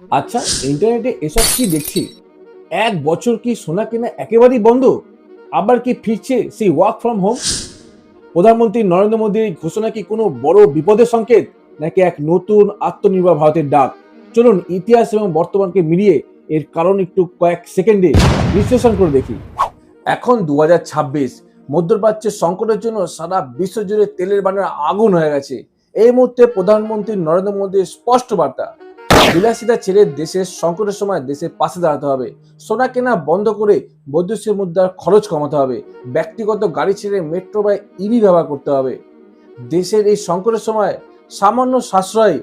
আচ্ছা, ইন্টারনেটে এসব কি দেখছি? ১ বছর কি সোনা কেনা একেবারেই বন্ধ? আবার কি ফিরছে সেই ওয়ার্ক ফ্রম হোম? প্রধানমন্ত্রী নরেন্দ্র মোদীর এই ঘোষণা কি কোনো বড় বিপদের সংকেত, নাকি এক নতুন আত্মনির্ভর ভারতের ডাক? চলুন ইতিহাস এবং বর্তমানকে মিলিয়ে এর কারণ একটু কয়েক সেকেন্ডে বিশ্লেষণ করে দেখি। এখন ২০২৬, মধ্যপ্রাচ্যের সংকটের জন্য সারা বিশ্ব জুড়ে তেলের বাজার আগুন হয়ে গেছে। এই মুহূর্তে প্রধানমন্ত্রী নরেন্দ্র মোদীর স্পষ্ট বার্তা: বিলাসিতা ছেড়ে দেশের সংকটের সময় দেশের পাশে দাঁড়াতে হবে। সোনা কেনা বন্ধ করে বৈদেশিক মুদ্রার খরচ কমাতে হবে। ব্যক্তিগত গাড়ি ছেড়ে মেট্রো বা ইভি ব্যবহার করতে হবে। দেশের এই সংকটের সময় সামান্য সাশ্রয়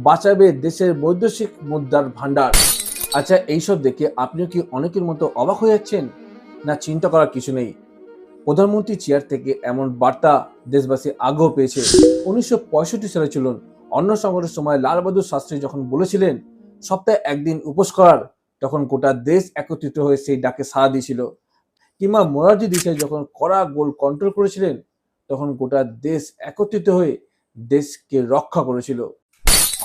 বাঁচাবে দেশের বৈদেশিক মুদ্রার ভান্ডার। আচ্ছা, এইসব দেখে আপনিও কি অনেকের মতো অবাক হয়ে যাচ্ছেন? না, চিন্তা করার কিছু নেই। প্রধানমন্ত্রী চেয়ার থেকে এমন বার্তা দেশবাসী আগ্রহ পেয়েছে। ১৯৬৫ সালে চলুন, অন্ন সংকটের সময় লাল বাহাদুর শাস্ত্রী যখন বলেছিলেন সপ্তাহে একদিন উপোস করার, তখন গোটা দেশ একত্রিত হয়ে সেই ডাকে সাড়া দিয়েছিল। কিংবা মোরারজি দেশাই যখন কড়া গোল কন্ট্রোল করেছিলেন, তখন গোটা দেশ একত্রিত হয়ে দেশকে রক্ষা করেছিল।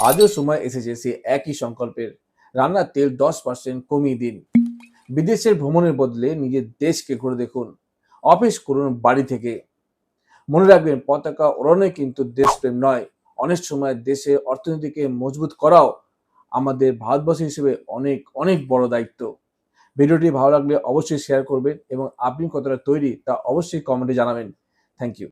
আজও সময় এসেছে সেই একই সংকল্পের। রান্নার তেল ১০% কমিয়ে দিন। বিদেশের ভ্রমণের বদলে নিজের দেশকে ঘুরে দেখুন। অফিস করুন বাড়ি থেকে। মনে রাখবেন, পতাকা ওড়ানোই কিন্তু দেশপ্রেম নয়, অনেক সময় দেশের অর্থনীতিকে মজবুত করাও আমাদের ভারতবর্ষ হিসেবে অনেক অনেক বড় দায়িত্ব। ভিডিওটি ভালো লাগলে অবশ্যই শেয়ার করবেন এবং আপনি কতটা তৈরি তা অবশ্যই কমেন্টে জানাবেন। Thank you.